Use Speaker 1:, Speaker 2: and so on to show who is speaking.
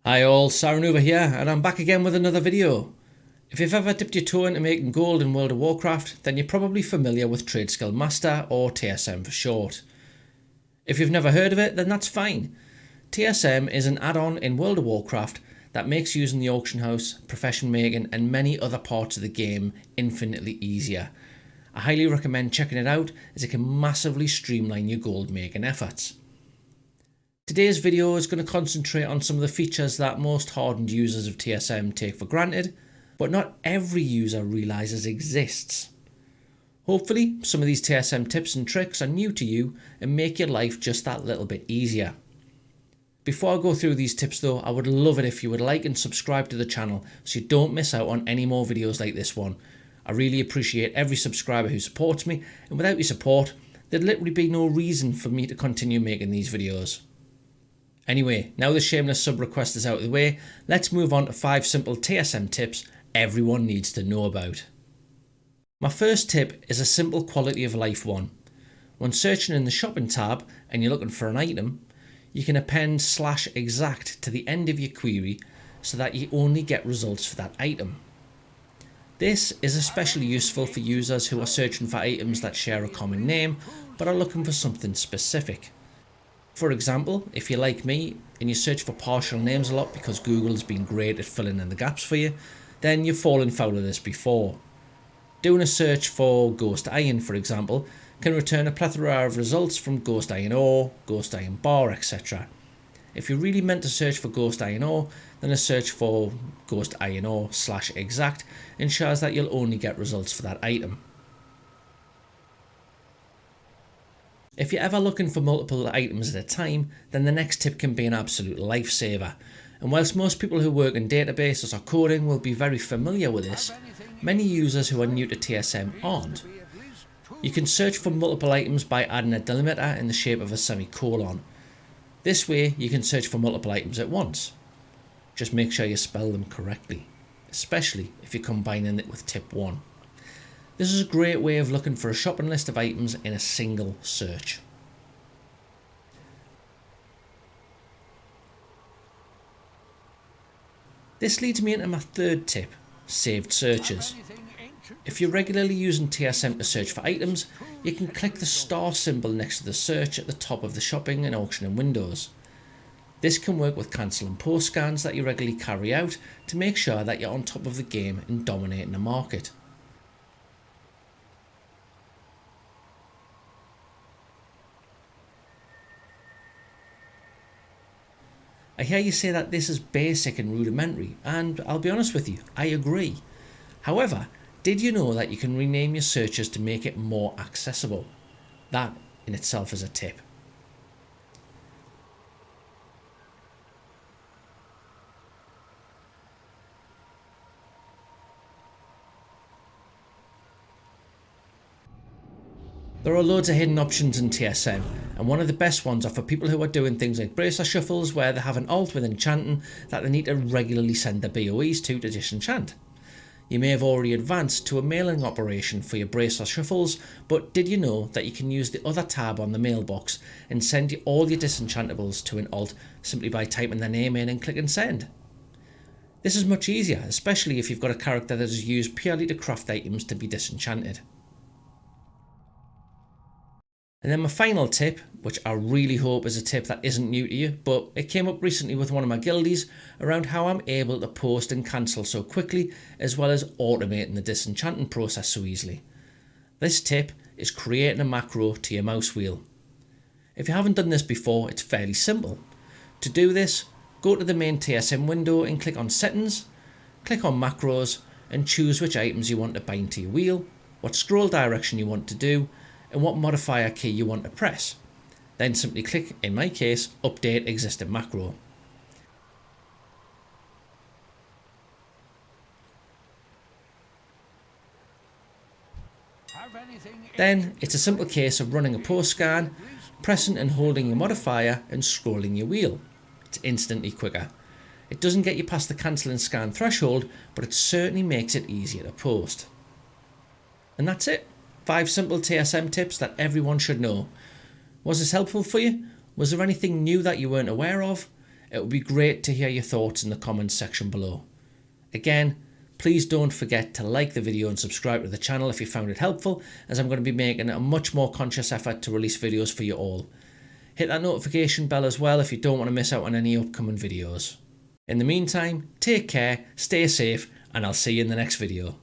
Speaker 1: Hi all, Sarranuva here, and I'm back again with another video. If you've ever dipped your toe into making gold in World of Warcraft, then you're probably familiar with Tradeskillmaster, or TSM for short. If you've never heard of it, then that's fine. TSM is an add-on in World of Warcraft that makes using the auction house, profession making and many other parts of the game infinitely easier. I highly recommend checking it out as it can massively streamline your gold making efforts. Today's video is going to concentrate on some of the features that most hardened users of TSM take for granted, but not every user realises exists. Hopefully, some of these TSM tips and tricks are new to you and make your life just that little bit easier. Before I go through these tips though, I would love it if you would like and subscribe to the channel so you don't miss out on any more videos like this one. I really appreciate every subscriber who supports me, and without your support, there'd literally be no reason for me to continue making these videos. Anyway, now the shameless sub request is out of the way, let's move on to 5 simple TSM tips everyone needs to know about. My first tip is a simple quality of life one. When searching in the shopping tab and you're looking for an item, you can append /exact to the end of your query so that you only get results for that item. This is especially useful for users who are searching for items that share a common name but are looking for something specific. For example, if you're like me and you search for partial names a lot because Google has been great at filling in the gaps for you, then you've fallen foul of this before. Doing a search for Ghost Iron, for example, can return a plethora of results from Ghost Iron Ore, Ghost Iron Bar, etc. If you're really meant to search for Ghost Iron Ore, then a search for Ghost Iron Ore /exact ensures that you'll only get results for that item. If you're ever looking for multiple items at a time, then the next tip can be an absolute lifesaver. And whilst most people who work in databases or coding will be very familiar with this, many users who are new to TSM aren't. You can search for multiple items by adding a delimiter in the shape of a semicolon. This way you can search for multiple items at once. Just make sure you spell them correctly, especially if you're combining it with tip 1. This is a great way of looking for a shopping list of items in a single search. This leads me into my third tip, saved searches. If you're regularly using TSM to search for items, you can click the star symbol next to the search at the top of the shopping and auctioning windows. This can work with cancel and post scans that you regularly carry out to make sure that you're on top of the game and dominating the market. I hear you say that this is basic and rudimentary, and I'll be honest with you, I agree. However, did you know that you can rename your searches to make it more accessible? That in itself is a tip. There are loads of hidden options in TSM, and one of the best ones are for people who are doing things like bracelet shuffles where they have an alt with enchanting that they need to regularly send their BOEs to disenchant. You may have already advanced to a mailing operation for your bracelet shuffles, but did you know that you can use the other tab on the mailbox and send all your disenchantables to an alt simply by typing their name in and clicking send? This is much easier, especially if you've got a character that is used purely to craft items to be disenchanted. And then my final tip, which I really hope is a tip that isn't new to you, but it came up recently with one of my guildies around how I'm able to post and cancel so quickly, as well as automating the disenchanting process so easily. This tip is creating a macro to your mouse wheel. If you haven't done this before, it's fairly simple. To do this, go to the main TSM window and click on Settings, click on Macros and choose which items you want to bind to your wheel, what scroll direction you want to do, and what modifier key you want to press. Then simply click, in my case, Update Existing Macro. Then it's a simple case of running a post scan, pressing and holding your modifier and scrolling your wheel. It's instantly quicker. It doesn't get you past the cancel and scan threshold, but it certainly makes it easier to post. And that's it. 5 simple TSM tips that everyone should know. Was this helpful for you? Was there anything new that you weren't aware of? It would be great to hear your thoughts in the comments section below. Again, please don't forget to like the video and subscribe to the channel if you found it helpful, as I'm going to be making a much more conscious effort to release videos for you all. Hit that notification bell as well if you don't want to miss out on any upcoming videos. In the meantime, take care, stay safe, and I'll see you in the next video.